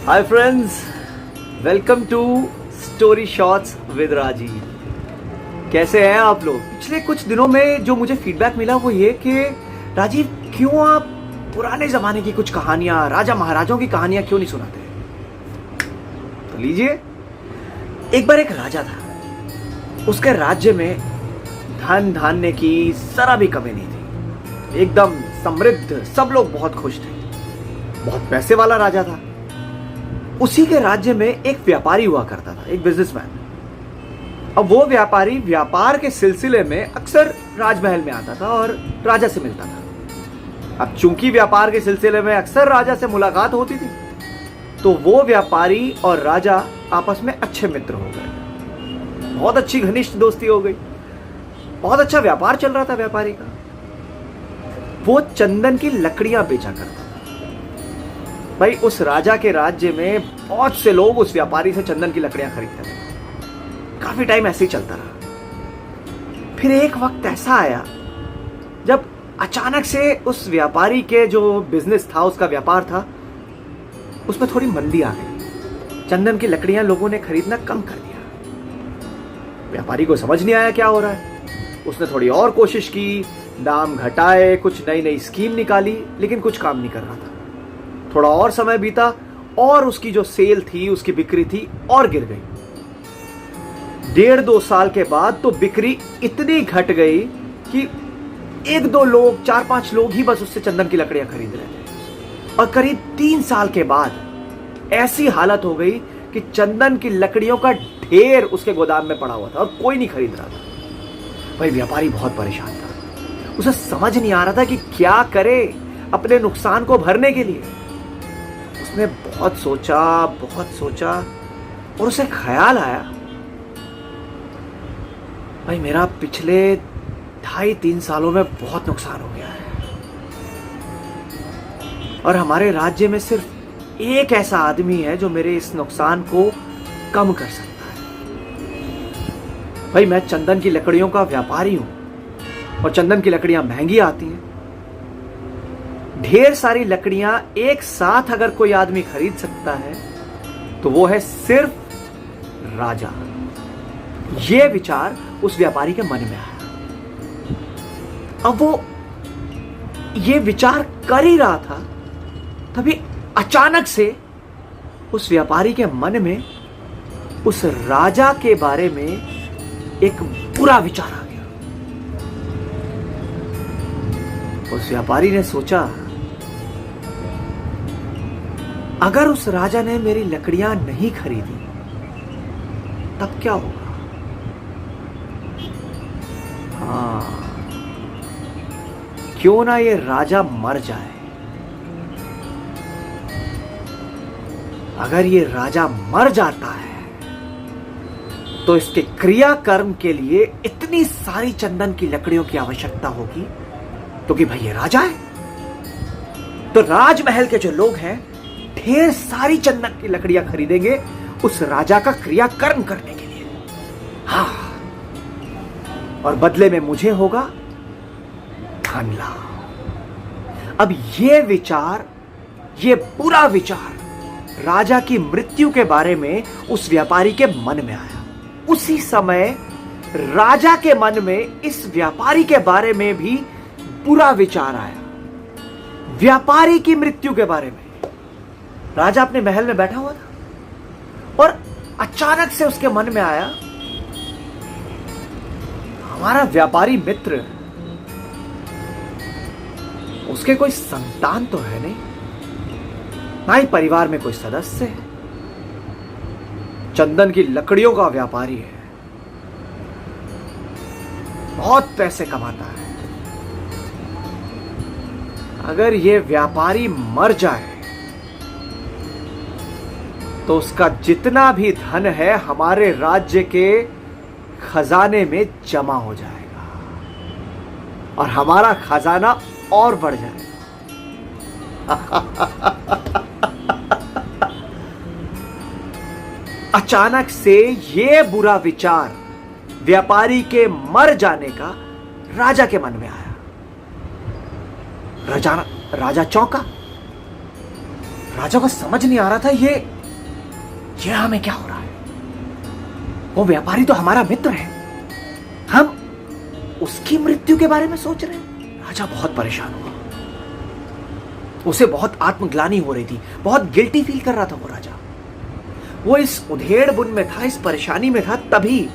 Hi friends, welcome to story shots with Rajiv. कैसे हैं आप लोग? पिछले कुछ दिनों में जो मुझे फीडबैक मिला वो ये कि राजीव, क्यों आप पुराने जमाने की कुछ कहानियां, राजा महाराजाओं की कहानियां क्यों नहीं सुनाते? तो लीजिए, एक बार एक राजा था। उसके राज्य में धन धान्य की जरा भी कमी नहीं थी, एकदम समृद्ध, सब लोग बहुत खुश थे। बहुत पैसे वाला राजा था। उसी के राज्य में एक व्यापारी हुआ करता था, एक बिजनेसमैन। अब वो व्यापारी व्यापार के सिलसिले में अक्सर राजमहल में आता था और राजा से मिलता था। अब चूंकि व्यापार के सिलसिले में अक्सर राजा से मुलाकात होती थी, तो वो व्यापारी और राजा आपस में अच्छे मित्र हो गए। बहुत अच्छी घनिष्ठ दोस्ती हो गई। बहुत अच्छा व्यापार चल रहा था व्यापारी का। वो चंदन की लकड़ियां बेचा करता था। भाई, उस राजा के राज्य में बहुत से लोग उस व्यापारी से चंदन की लकड़ियां खरीदते थे। काफी टाइम ऐसे ही चलता रहा। फिर एक वक्त ऐसा आया जब अचानक से उस व्यापारी के जो बिजनेस था, उसका व्यापार था, उसमें थोड़ी मंदी आ गई। चंदन की लकड़ियां लोगों ने खरीदना कम कर दिया। व्यापारी को समझ नहीं आया क्या हो रहा है। उसने थोड़ी और कोशिश की, दाम घटाए, कुछ नई नई स्कीम निकाली, लेकिन कुछ काम नहीं कर रहा था। थोड़ा और समय बीता और उसकी जो सेल थी, उसकी बिक्री थी, और गिर गई। 1.5-2 साल के बाद तो बिक्री इतनी घट गई कि 1-2 लोग, 4-5 लोग ही बस उससे चंदन की लकड़ियां खरीद रहे थे। और करीब 3 साल के बाद ऐसी हालत हो गई कि चंदन की लकड़ियों का ढेर उसके गोदाम में पड़ा हुआ था और कोई नहीं खरीद रहा था। भाई, व्यापारी बहुत परेशान था। उसे समझ नहीं आ रहा था कि क्या करे अपने नुकसान को भरने के लिए। उसने बहुत सोचा और उसे ख्याल आया, भाई मेरा पिछले 2.5-3 सालों में बहुत नुकसान हो गया है और हमारे राज्य में सिर्फ एक ऐसा आदमी है जो मेरे इस नुकसान को कम कर सकता है। भाई, मैं चंदन की लकड़ियों का व्यापारी हूं और चंदन की लकड़ियां महंगी आती हैं। ढेर सारी लकड़ियां एक साथ अगर कोई आदमी खरीद सकता है तो वो है सिर्फ राजा। यह विचार उस व्यापारी के मन में आया। अब वो ये विचार कर ही रहा था, तभी अचानक से उस व्यापारी के मन में उस राजा के बारे में एक बुरा विचार आ गया। उस व्यापारी ने सोचा, अगर उस राजा ने मेरी लकड़ियां नहीं खरीदी तब क्या होगा? हाँ, क्यों ना ये राजा मर जाए। अगर ये राजा मर जाता है तो इसके क्रियाकर्म के लिए इतनी सारी चंदन की लकड़ियों की आवश्यकता होगी, क्योंकि भाई ये राजा है। तो राजमहल के जो लोग हैं ढेर सारी चंदन की लकड़ियां खरीदेंगे उस राजा का क्रियाकर्म करने के लिए। हाँ, और बदले में मुझे होगा धन लाभ। अब ये विचार, ये बुरा विचार राजा की मृत्यु के बारे में उस व्यापारी के मन में आया। उसी समय राजा के मन में इस व्यापारी के बारे में भी बुरा विचार आया, व्यापारी की मृत्यु के बारे में। राजा अपने महल में बैठा हुआ था और अचानक से उसके मन में आया, हमारा व्यापारी मित्र, उसके कोई संतान तो है नहीं, ना ही परिवार में कोई सदस्य है। चंदन की लकड़ियों का व्यापारी है, बहुत पैसे कमाता है। अगर ये व्यापारी मर जाए तो उसका जितना भी धन है हमारे राज्य के खजाने में जमा हो जाएगा और हमारा खजाना और बढ़ जाएगा। अचानक से ये बुरा विचार व्यापारी के मर जाने का राजा के मन में आया। राजा चौंका। राजा को समझ नहीं आ रहा था ये ये हमें क्या हो रहा है? वो व्यापारी तो हमारा मित्र है, हम उसकी मृत्यु के बारे में सोच रहे हैं। राजा बहुत परेशान हुआ, उसे बहुत आत्मग्लानि हो रही थी, बहुत गिल्टी फील कर रहा था वो राजा। वो इस उधेड़ बुन में था, इस परेशानी में था। तभी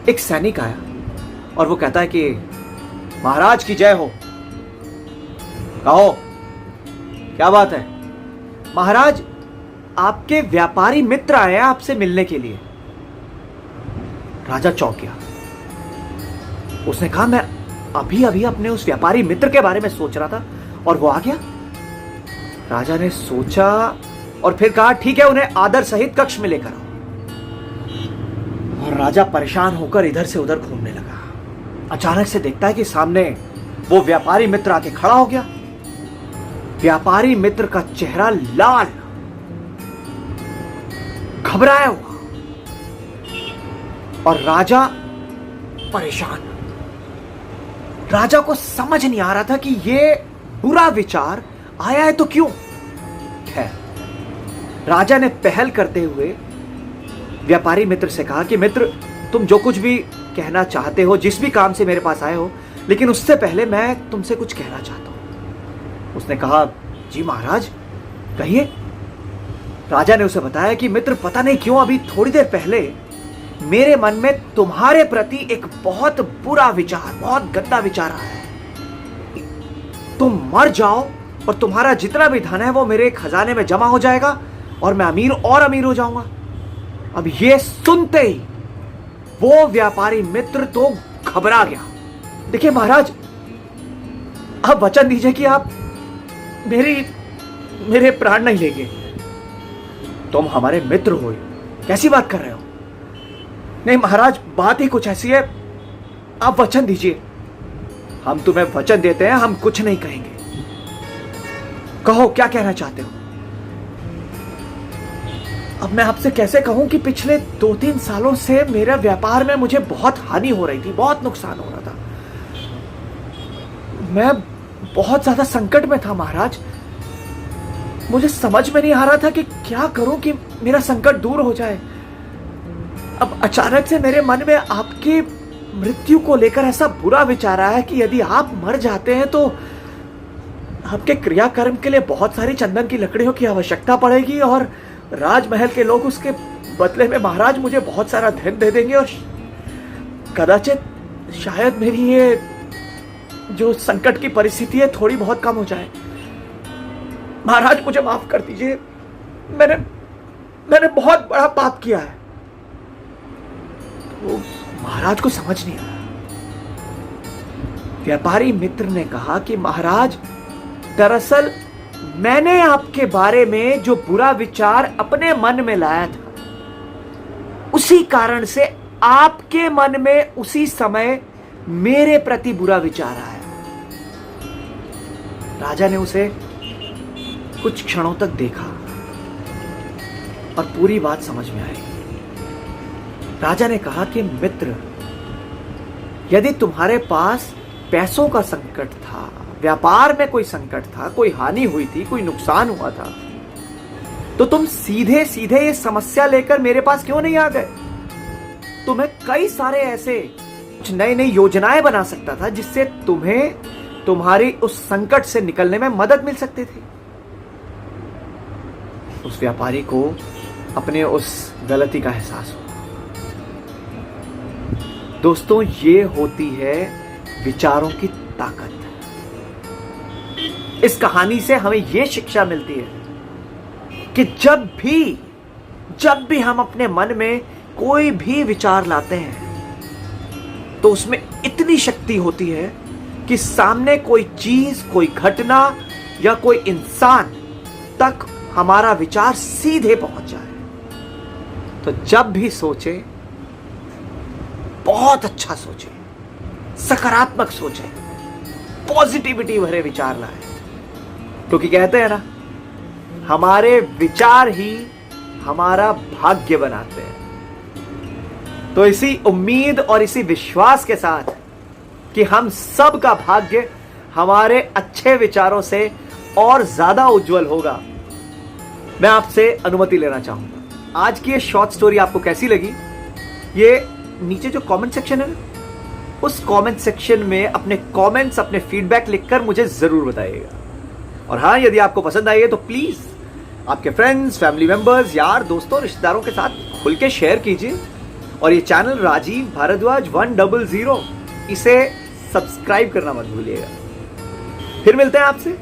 एक सैनिक आया और वो कहता है कि महाराज की जय हो। कहो क्या बात है? महाराज, आपके व्यापारी मित्र आए हैं आपसे मिलने के लिए। राजा चौंक गया। उसने कहा, मैं अभी अभी अपने उस व्यापारी मित्र के बारे में सोच रहा था और वो आ गया। राजा ने सोचा और फिर कहा, ठीक है, उन्हें आदर सहित कक्ष में लेकर आओ। और राजा परेशान होकर इधर से उधर घूमने लगा। अचानक से देखता है कि सामने वो व्यापारी मित्र आके खड़ा हो गया। व्यापारी मित्र का चेहरा लाल, घबराया हुआ, और राजा परेशान। राजा को समझ नहीं आ रहा था कि ये बुरा विचार आया है तो क्यों। खैर, राजा ने पहल करते हुए व्यापारी मित्र से कहा कि मित्र, तुम जो कुछ भी कहना चाहते हो, जिस भी काम से मेरे पास आए हो, लेकिन उससे पहले मैं तुमसे कुछ कहना चाहता हूं। उसने कहा, जी महाराज, कहिए। राजा ने उसे बताया कि मित्र, पता नहीं क्यों अभी थोड़ी देर पहले मेरे मन में तुम्हारे प्रति एक बहुत बुरा विचार, बहुत गंदा विचार आया है। तुम मर जाओ और तुम्हारा जितना भी धन है वो मेरे खजाने में जमा हो जाएगा और मैं अमीर और अमीर हो जाऊंगा। अब ये सुनते ही वो व्यापारी मित्र तो घबरा गया। देखिए महाराज, आप वचन दीजिए कि आप मेरे प्राण नहीं लेंगे। तुम हमारे मित्र हो, कैसी बात कर रहे हो? नहीं महाराज, बात ही कुछ ऐसी है, आप वचन दीजिए। हम तुम्हें वचन देते हैं, हम कुछ नहीं कहेंगे। कहो, क्या कहना चाहते हो? अब मैं आपसे कैसे कहूं कि पिछले 2-3 सालों से मेरे व्यापार में मुझे बहुत हानि हो रही थी, बहुत नुकसान हो रहा था। मैं बहुत ज्यादा संकट में था महाराज। मुझे समझ में नहीं आ रहा था कि क्या करूं कि मेरा संकट दूर हो जाए। अब अचानक से मेरे मन में आपकी मृत्यु को लेकर ऐसा बुरा विचार आया कि यदि आप मर जाते हैं तो आपके क्रियाकर्म के लिए बहुत सारी चंदन की लकड़ियों की आवश्यकता पड़ेगी और राजमहल के लोग उसके बदले में महाराज मुझे बहुत सारा धन दे देंगे और कदाचित शायद मेरी ये जो संकट की परिस्थिति है थोड़ी बहुत कम हो जाए। महाराज, मुझे माफ कर दीजिए, मैंने बहुत बड़ा पाप किया है। तो महाराज को समझ नहीं आया। व्यापारी मित्र ने कहा कि महाराज, दरअसल मैंने आपके बारे में जो बुरा विचार अपने मन में लाया था, उसी कारण से आपके मन में उसी समय मेरे प्रति बुरा विचार आया। राजा ने उसे कुछ क्षणों तक देखा और पूरी बात समझ में आई। राजा ने कहा कि मित्र, यदि तुम्हारे पास पैसों का संकट था, व्यापार में कोई संकट था, कोई हानि हुई थी, कोई नुकसान हुआ था, तो तुम सीधे सीधे ये समस्या लेकर मेरे पास क्यों नहीं आ गए? तुम्हें कई सारे ऐसे कुछ नई नई योजनाएं बना सकता था जिससे तुम्हें तुम्हारी उस संकट से निकलने में मदद मिल सकती थी। उस व्यापारी को अपने उस गलती का एहसास हुआ। दोस्तों, ये होती है विचारों की ताकत। इस कहानी से हमें यह शिक्षा मिलती है कि जब भी हम अपने मन में कोई भी विचार लाते हैं तो उसमें इतनी शक्ति होती है कि सामने कोई चीज, कोई घटना या कोई इंसान तक हमारा विचार सीधे पहुंच जाए। तो जब भी सोचे, बहुत अच्छा सोचे, सकारात्मक सोचे, पॉजिटिविटी भरे विचार लाए, क्योंकि कहते हैं ना, हमारे विचार ही हमारा भाग्य बनाते हैं। तो इसी उम्मीद और इसी विश्वास के साथ कि हम सब का भाग्य हमारे अच्छे विचारों से और ज्यादा उज्जवल होगा, मैं आपसे अनुमति लेना चाहूंगा। आज की ये शॉर्ट स्टोरी आपको कैसी लगी, ये नीचे जो कमेंट सेक्शन है ना, उस कमेंट सेक्शन में अपने कमेंट्स, अपने फीडबैक लिखकर मुझे जरूर बताइएगा। और हाँ, यदि आपको पसंद आई है तो प्लीज आपके फ्रेंड्स, फैमिली मेंबर्स, यार, दोस्तों, रिश्तेदारों के साथ खुल के शेयर कीजिए। और ये चैनल राजीव भारद्वाज 100 इसे सब्सक्राइब करना मत भूलिएगा। फिर मिलते हैं आपसे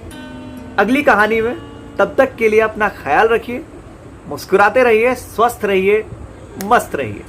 अगली कहानी में। तब तक के लिए अपना ख्याल रखिए, मुस्कुराते रहिए, स्वस्थ रहिए, मस्त रहिए।